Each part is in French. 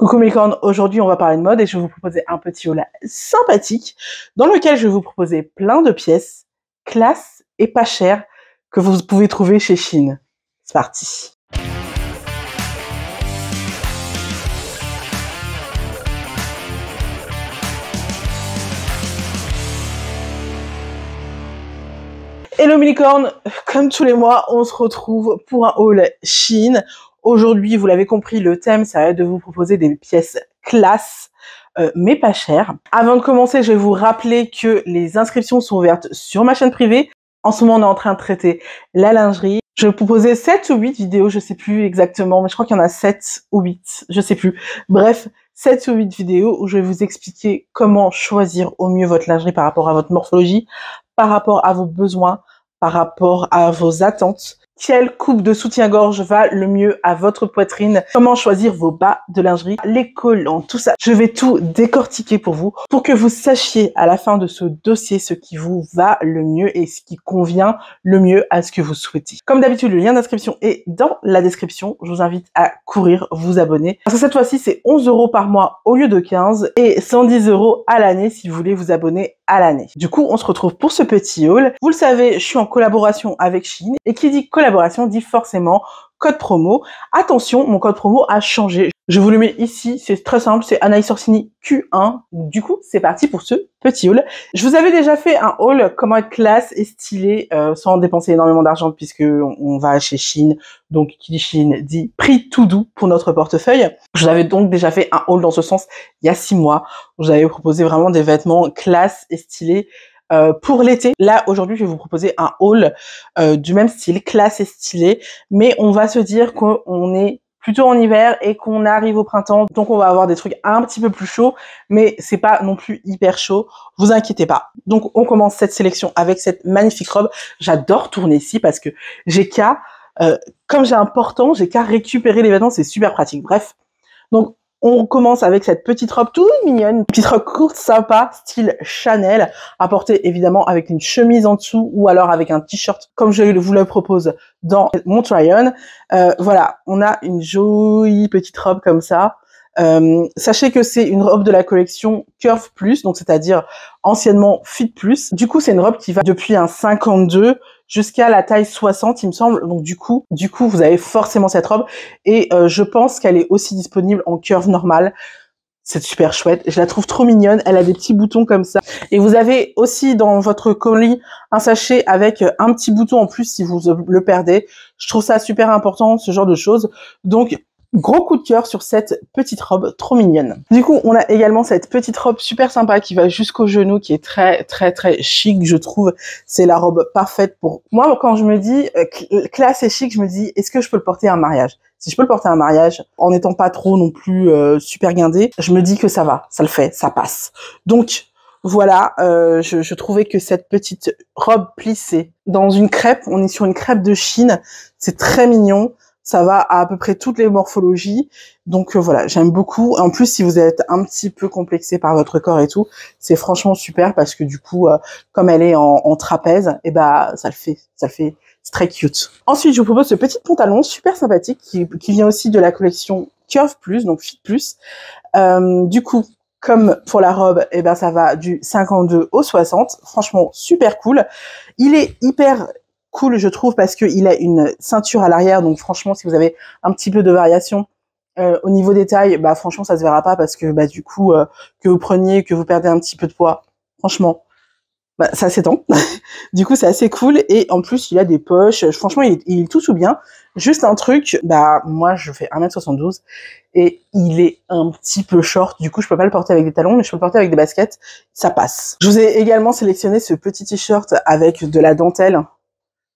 Coucou mes licornes, aujourd'hui on va parler de mode et je vais vous proposer un petit haul sympathique dans lequel je vais vous proposer plein de pièces, classe et pas chères que vous pouvez trouver chez Shein. C'est parti. Hello mes licornes, comme tous les mois, on se retrouve pour un haul Shein. Aujourd'hui, vous l'avez compris, le thème, ça va être de vous proposer des pièces classe, mais pas chères. Avant de commencer, je vais vous rappeler que les inscriptions sont ouvertes sur ma chaîne privée. En ce moment, on est en train de traiter la lingerie. Je vais vous proposer 7 ou 8 vidéos, je sais plus exactement, mais je crois qu'il y en a 7 ou 8, je sais plus. Bref, 7 ou 8 vidéos où je vais vous expliquer comment choisir au mieux votre lingerie par rapport à votre morphologie, par rapport à vos besoins, par rapport à vos attentes. Quelle coupe de soutien-gorge va le mieux à votre poitrine? Comment choisir vos bas de lingerie? Les collants, tout ça. Je vais tout décortiquer pour vous, pour que vous sachiez à la fin de ce dossier ce qui vous va le mieux et ce qui convient le mieux à ce que vous souhaitez. Comme d'habitude, le lien d'inscription est dans la description. Je vous invite à courir, vous abonner. Parce que cette fois-ci, c'est 11 € par mois au lieu de 15 et 110 € à l'année si vous voulez vous abonner à l'année. Du coup, on se retrouve pour ce petit haul. Vous le savez, je suis en collaboration avec Shein et qui dit collaboration dit forcément code promo. Attention, mon code promo a changé. Je vous le mets ici, c'est très simple, c'est Anaïs Orsini Q1. Du coup, c'est parti pour ce petit haul. Je vous avais déjà fait un haul comment être classe et stylé sans dépenser énormément d'argent puisque on va chez Shein. Donc, qui dit Shein dit prix tout doux pour notre portefeuille. Je vous avais donc déjà fait un haul dans ce sens il y a 6 mois. Je vous avais proposé vraiment des vêtements classe et stylés pour l'été. Là, aujourd'hui, je vais vous proposer un haul du même style, classe et stylé, mais on va se dire qu'on est plutôt en hiver et qu'on arrive au printemps, donc on va avoir des trucs un petit peu plus chauds, mais c'est pas non plus hyper chaud, vous inquiétez pas. Donc on commence cette sélection avec cette magnifique robe. J'adore tourner ici parce que j'ai qu'à, comme j'ai un portant, j'ai qu'à récupérer les vêtements, c'est super pratique. Bref, donc on commence avec cette petite robe toute mignonne, une petite robe courte, sympa, style Chanel, à porter évidemment avec une chemise en dessous ou alors avec un t-shirt comme je vous le propose dans mon try-on. Voilà, on a une jolie petite robe comme ça. Sachez que c'est une robe de la collection Curve Plus, donc c'est-à-dire anciennement Fit Plus. Du coup, c'est une robe qui va depuis un 52 jusqu'à la taille 60, il me semble. Donc du coup, vous avez forcément cette robe. Et je pense qu'elle est aussi disponible en curve normale. C'est super chouette. Je la trouve trop mignonne. Elle a des petits boutons comme ça. Et vous avez aussi dans votre colis un sachet avec un petit bouton en plus si vous le perdez. Je trouve ça super important, ce genre de choses. Donc, gros coup de cœur sur cette petite robe trop mignonne. Du coup, on a également cette petite robe super sympa qui va jusqu'au genou, qui est très très très chic, je trouve. C'est la robe parfaite pour moi. Quand je me dis classe et chic, je me dis est-ce que je peux le porter à un mariage? Si je peux le porter à un mariage, en n'étant pas trop non plus super guindé, je me dis que ça va, ça le fait, ça passe. Donc voilà, je trouvais que cette petite robe plissée dans une crêpe, on est sur une crêpe de Chine, c'est très mignon. Ça va à peu près toutes les morphologies. Donc voilà, j'aime beaucoup. En plus, si vous êtes un petit peu complexé par votre corps et tout, c'est franchement super parce que du coup, comme elle est en trapèze, et bah ça le fait, c'est très cute. Ensuite, je vous propose ce petit pantalon super sympathique qui vient aussi de la collection Curve Plus, donc Fit Plus. Du coup, comme pour la robe, et ben ça va du 52 au 60. Franchement, super cool. Il est hyper cool, je trouve, parce que il a une ceinture à l'arrière, donc franchement, si vous avez un petit peu de variation au niveau des tailles, bah franchement, ça se verra pas parce que bah du coup, que vous preniez, que vous perdez un petit peu de poids, franchement, bah ça s'étend. Du coup, c'est assez cool et en plus, il a des poches. Franchement, il est tout bien. Juste un truc, bah moi, je fais 1m72 et il est un petit peu short. Du coup, je peux pas le porter avec des talons, mais je peux le porter avec des baskets. Ça passe. Je vous ai également sélectionné ce petit t-shirt avec de la dentelle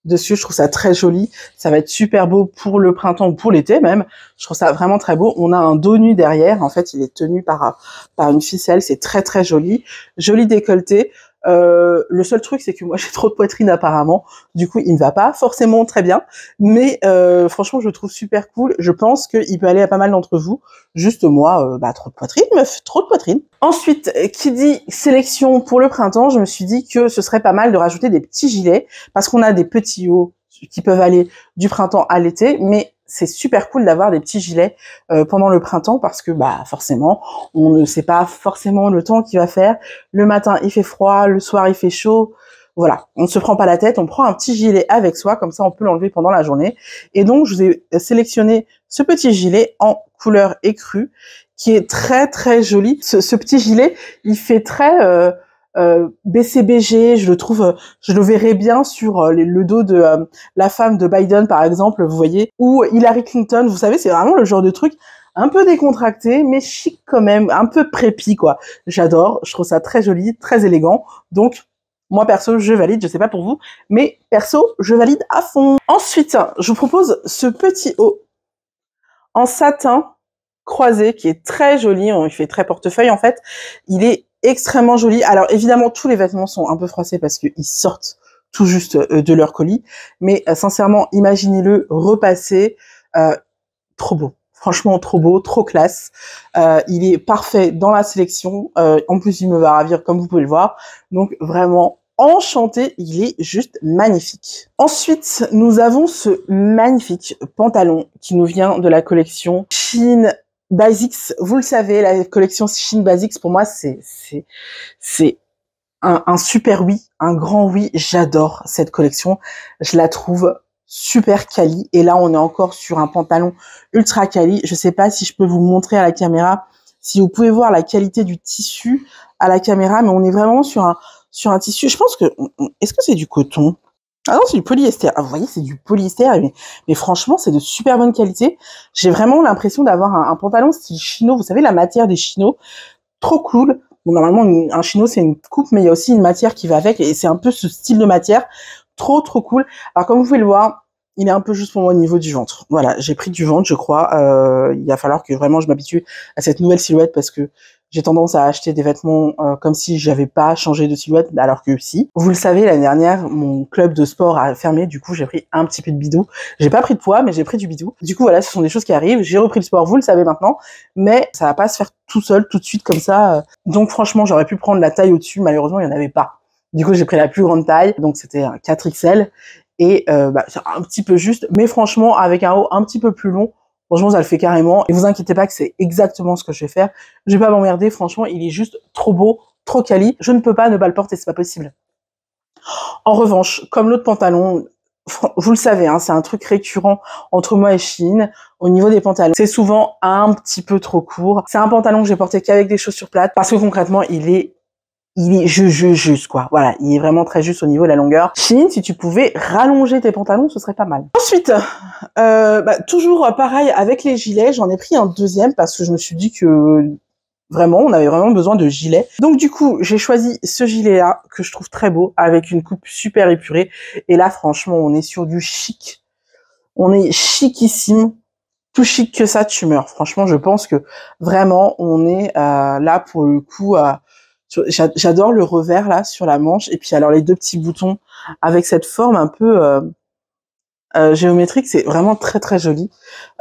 dessus, je trouve ça très joli. Ça va être super beau pour le printemps ou pour l'été même. Je trouve ça vraiment très beau. On a un dos nu derrière. En fait, il est tenu par une ficelle. C'est très très joli. Joli décolleté. Le seul truc, c'est que moi, j'ai trop de poitrine apparemment. Du coup, il me va pas forcément très bien. Mais franchement, je le trouve super cool. Je pense qu'il peut aller à pas mal d'entre vous. Juste moi, trop de poitrine, meuf, trop de poitrine. Ensuite, qui dit sélection pour le printemps, je me suis dit que ce serait pas mal de rajouter des petits gilets parce qu'on a des petits hauts qui peuvent aller du printemps à l'été, mais c'est super cool d'avoir des petits gilets pendant le printemps parce que bah forcément, on ne sait pas forcément le temps qu'il va faire. Le matin, il fait froid, le soir, il fait chaud. Voilà, on ne se prend pas la tête, on prend un petit gilet avec soi, comme ça on peut l'enlever pendant la journée. Et donc, je vous ai sélectionné ce petit gilet en couleur écrue, qui est très très joli. Ce petit gilet, il fait très BCBG, je le trouve, je le verrais bien sur le dos de la femme de Biden, par exemple, vous voyez, ou Hillary Clinton, vous savez, c'est vraiment le genre de truc un peu décontracté, mais chic quand même, un peu prépi, quoi. J'adore, je trouve ça très joli, très élégant, donc... Moi, perso, je valide, je sais pas pour vous, mais perso, je valide à fond. Ensuite, je vous propose ce petit haut en satin croisé qui est très joli. Il fait très portefeuille, en fait. Il est extrêmement joli. Alors, évidemment, tous les vêtements sont un peu froissés parce qu'ils sortent tout juste de leur colis. Mais sincèrement, imaginez-le repasser. Trop beau. Franchement, trop beau, trop classe. Il est parfait dans la sélection. En plus, il me va ravir, comme vous pouvez le voir. Donc, vraiment, enchanté. Il est juste magnifique. Ensuite, nous avons ce magnifique pantalon qui nous vient de la collection Shein Basics. Vous le savez, la collection Shein Basics, pour moi, c'est un super oui, un grand oui. J'adore cette collection. Je la trouve super quali. Et là, on est encore sur un pantalon ultra quali. Je sais pas si je peux vous montrer à la caméra, si vous pouvez voir la qualité du tissu à la caméra, mais on est vraiment sur un tissu. Je pense que, est-ce que c'est du coton? Ah non, c'est du polyester. Ah, vous voyez, c'est du polyester, mais franchement, c'est de super bonne qualité. J'ai vraiment l'impression d'avoir un pantalon style chino. Vous savez, la matière des chinos, trop cool. Bon, normalement, un chino, c'est une coupe, mais il y a aussi une matière qui va avec, et c'est un peu ce style de matière. Trop cool. Alors comme vous pouvez le voir, il est un peu juste pour moi au niveau du ventre. Voilà, j'ai pris du ventre, je crois. Il va falloir que vraiment je m'habitue à cette nouvelle silhouette parce que j'ai tendance à acheter des vêtements comme si j'avais pas changé de silhouette, alors que si. Vous le savez, l'année dernière, mon club de sport a fermé, du coup j'ai pris un petit peu de bidou. J'ai pas pris de poids, mais j'ai pris du bidou. Du coup voilà, ce sont des choses qui arrivent. J'ai repris le sport, vous le savez maintenant, mais ça va pas se faire tout seul, tout de suite comme ça. Donc franchement, j'aurais pu prendre la taille au-dessus, malheureusement il y en avait pas. Du coup, j'ai pris la plus grande taille, donc c'était un 4XL, et c'est un petit peu juste, mais franchement, avec un haut un petit peu plus long, franchement, ça le fait carrément. Et vous inquiétez pas que c'est exactement ce que je vais faire. Je vais pas m'emmerder, franchement, il est juste trop beau, trop quali. Je ne peux pas ne pas le porter, c'est pas possible. En revanche, comme l'autre pantalon, vous le savez, hein, c'est un truc récurrent entre moi et Shein. Au niveau des pantalons, c'est souvent un petit peu trop court. C'est un pantalon que j'ai porté qu'avec des chaussures plates, parce que concrètement, il est juste, quoi. Voilà, il est vraiment très juste au niveau de la longueur. Shein, si tu pouvais rallonger tes pantalons, ce serait pas mal. Ensuite, toujours pareil avec les gilets, j'en ai pris un deuxième parce que je me suis dit que vraiment, on avait vraiment besoin de gilets. Donc du coup, j'ai choisi ce gilet-là que je trouve très beau avec une coupe super épurée. Et là, franchement, on est sur du chic. On est chicissime. Plus chic que ça, tu meurs. Franchement, je pense que vraiment, on est là pour le coup... J'adore le revers là sur la manche et puis alors les deux petits boutons avec cette forme un peu géométrique, c'est vraiment très joli.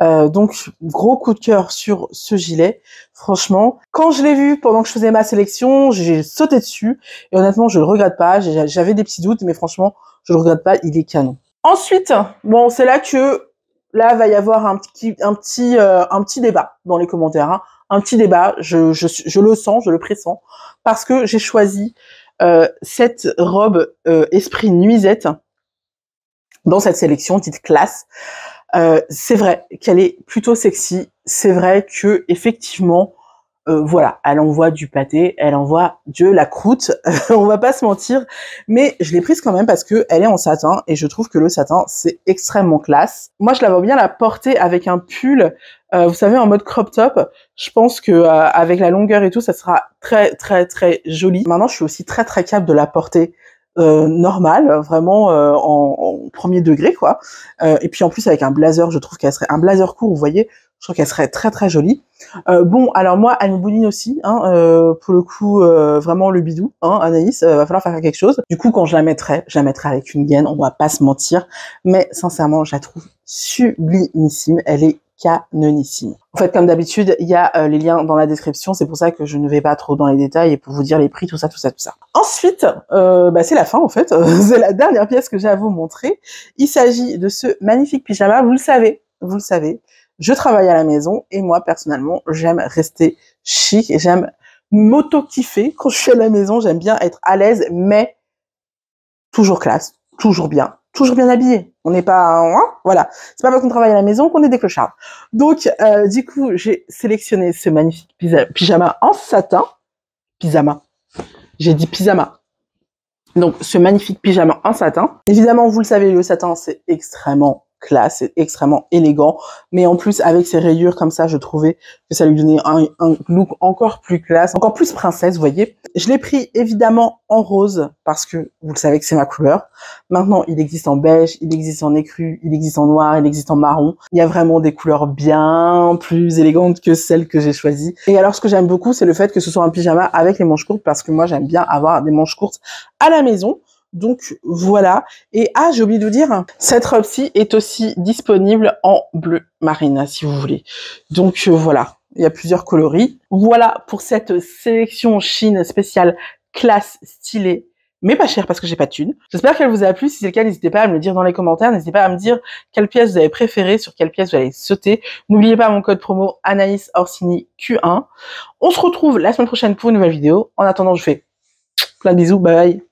Donc gros coup de cœur sur ce gilet. Franchement, quand je l'ai vu pendant que je faisais ma sélection, j'ai sauté dessus et honnêtement je le regrette pas. J'avais des petits doutes, mais franchement je le regrette pas, il est canon. Ensuite, bon c'est là que là va y avoir un petit débat dans les commentaires. Hein. Un petit débat, je le sens, je le pressens, parce que j'ai choisi cette robe esprit nuisette dans cette sélection dite classe. C'est vrai qu'elle est plutôt sexy, c'est vrai que effectivement, voilà, elle envoie du pâté, elle envoie de la croûte, on va pas se mentir, mais je l'ai prise quand même parce que elle est en satin et je trouve que le satin c'est extrêmement classe. Moi je la vois bien la porter avec un pull, vous savez en mode crop top. Je pense que avec la longueur et tout, ça sera très joli. Maintenant je suis aussi très capable de la porter normale, vraiment en premier degré quoi. Et puis en plus avec un blazer, je trouve qu'elle serait un blazer court, vous voyez. Je trouve qu'elle serait très jolie. Bon, alors moi, elle me bouline aussi, hein, pour le coup, vraiment le bidou, hein, Anaïs, va falloir faire quelque chose. Du coup, quand je la mettrai avec une gaine, on va pas se mentir, mais sincèrement, je la trouve sublimissime, elle est canonissime. En fait, comme d'habitude, il y a les liens dans la description, c'est pour ça que je ne vais pas trop dans les détails et pour vous dire les prix, tout ça. Ensuite, c'est la fin en fait, c'est la dernière pièce que j'ai à vous montrer. Il s'agit de ce magnifique pyjama, vous le savez. vous le savez, je travaille à la maison et moi, personnellement, j'aime rester chic et j'aime m'auto-kiffer quand je suis à la maison. J'aime bien être à l'aise, mais toujours classe, toujours bien habillé. On n'est pas, hein, voilà. C'est pas parce qu'on travaille à la maison qu'on est des clochards. Donc, du coup, j'ai sélectionné ce magnifique pyjama en satin. Pyjama. J'ai dit pyjama. Donc, ce magnifique pyjama en satin. Évidemment, vous le savez, le satin, c'est extrêmement classe, c'est extrêmement élégant. Mais en plus, avec ces rayures comme ça, je trouvais que ça lui donnait un look encore plus classe, encore plus princesse, vous voyez. Je l'ai pris évidemment en rose parce que vous le savez que c'est ma couleur. Maintenant, il existe en beige, il existe en écru, il existe en noir, il existe en marron. Il y a vraiment des couleurs bien plus élégantes que celles que j'ai choisies. Et alors, ce que j'aime beaucoup, c'est le fait que ce soit un pyjama avec les manches courtes parce que moi, j'aime bien avoir des manches courtes à la maison. Donc voilà. Et j'ai oublié de vous dire, cette robe-ci est aussi disponible en bleu marine, si vous voulez. Donc voilà, il y a plusieurs coloris. Voilà pour cette sélection Shein spéciale classe stylée, mais pas chère parce que j'ai pas de thunes. J'espère qu'elle vous a plu. Si c'est le cas, n'hésitez pas à me le dire dans les commentaires. N'hésitez pas à me dire quelle pièce vous avez préférée, sur quelle pièce vous allez sauter. N'oubliez pas mon code promo Anaïs Orsini Q1. On se retrouve la semaine prochaine pour une nouvelle vidéo. En attendant, je fais plein de bisous. Bye bye.